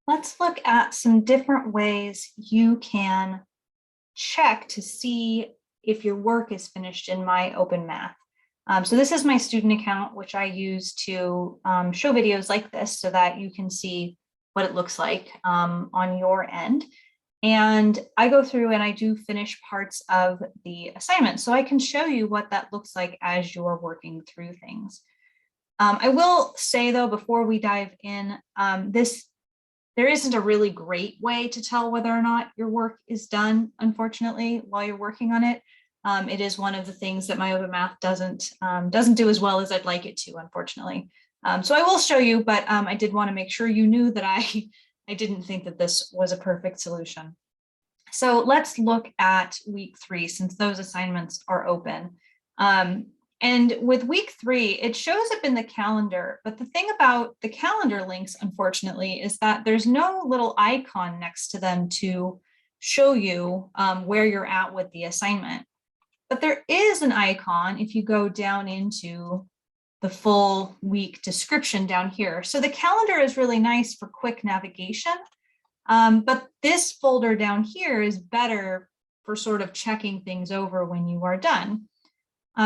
let's look at some different ways you can check to see if your work is finished in MyOpenMath. So this is my student account, which I use to show videos like this so that you can see what it looks like on your end. And I go through and I do finish parts of the assignment, so I can show you what that looks like as you're working through things. I will say, though, before we dive in, there isn't a really great way to tell whether or not your work is done, unfortunately, while you're working on it. It is one of the things that MyOpenMath doesn't do as well as I'd like it to, unfortunately. So I will show you, but I did want to make sure you knew that I didn't think that this was a perfect solution. So let's look at week 3, since those assignments are open. And with week 3, it shows up in the calendar, but the thing about the calendar links, unfortunately, is that there's no little icon next to them to show you where you're at with the assignment. But there is an icon if you go down into the full week description down here. So the calendar is really nice for quick navigation, but this folder down here is better for sort of checking things over when you are done.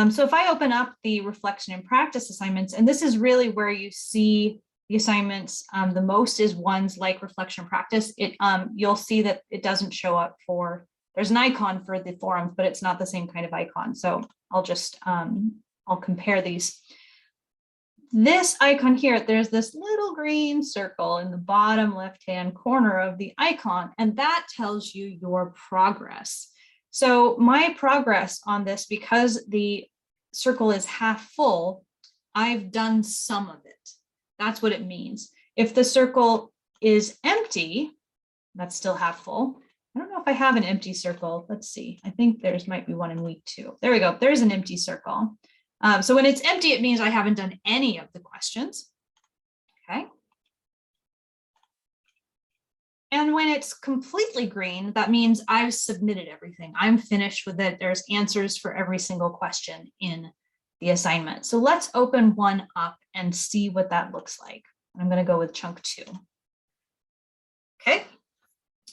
So if I open up the reflection and practice assignments, and this is really where you see the assignments the most is ones like reflection and practice, you'll see that it doesn't show up for, there's an icon for the forums, but it's not the same kind of icon. So I'll just, I'll compare these. This icon here, there's this little green circle in the bottom left-hand corner of the icon, and that tells you your progress. So my progress on this, because the circle is half full, I've done some of it. That's what it means. If the circle is empty, that's still half full. I don't know if I have an empty circle. Let's see. I think might be one in week 2. There we go. There's an empty circle. So when it's empty, it means I haven't done any of the questions. Okay. And when it's completely green, that means I've submitted everything. I'm finished with it. There's answers for every single question in the assignment. So let's open one up and see what that looks like. I'm going to go with chunk 2. Okay.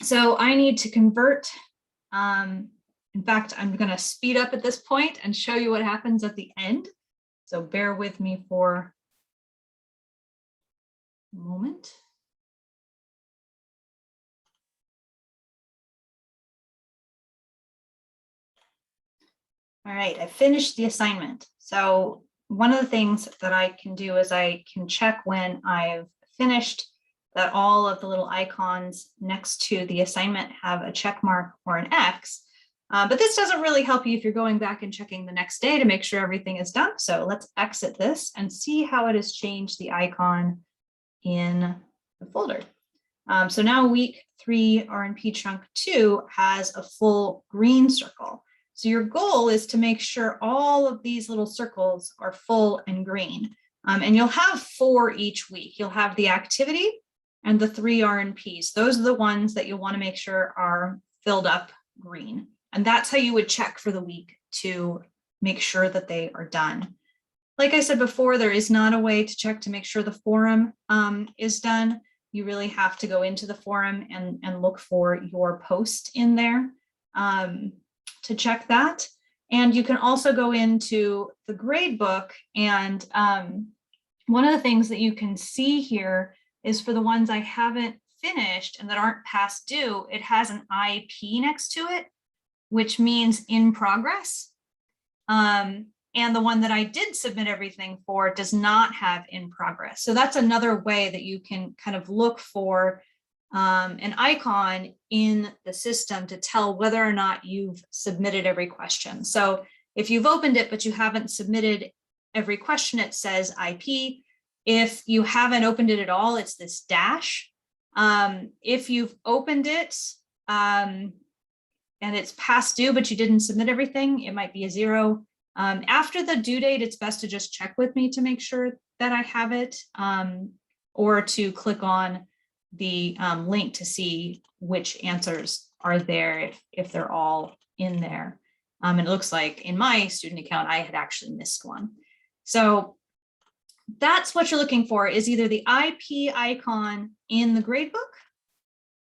So I need to convert. In fact, I'm going to speed up at this point and show you what happens at the end. So bear with me for a moment. All right, I finished the assignment. So one of the things that I can do is I can check when I've finished that all of the little icons next to the assignment have a check mark or an X. But this doesn't really help you if you're going back and checking the next day to make sure everything is done. So let's exit this and see how it has changed the icon in the folder. So now week 3 RNP chunk 2 has a full green circle. So your goal is to make sure all of these little circles are full and green. And you'll have 4 each week. You'll have the activity and the 3 RNPs. Those are the ones that you'll want to make sure are filled up green. And that's how you would check for the week to make sure that they are done. Like I said before, there is not a way to check to make sure the forum is done. You really have to go into the forum and look for your post in there to check that. And you can also go into the grade book. And one of the things that you can see here is for the ones I haven't finished and that aren't past due, it has an IP next to it, which means in progress. And the one that I did submit everything for does not have in progress. So that's another way that you can kind of look for an icon in the system to tell whether or not you've submitted every question. So if you've opened it, but you haven't submitted every question, it says IP. If you haven't opened it at all, it's this dash. If you've opened it, and it's past due, but you didn't submit everything, it might be a 0. After the due date, it's best to just check with me to make sure that I have it, or to click on the link to see which answers are there if they're all in there. And it looks like in my student account, I had actually missed one. So that's what you're looking for, is either the IP icon in the gradebook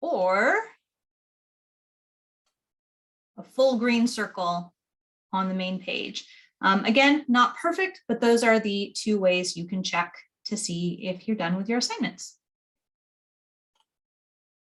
or a full green circle on the main page. Again, not perfect, but those are the two ways you can check to see if you're done with your assignments.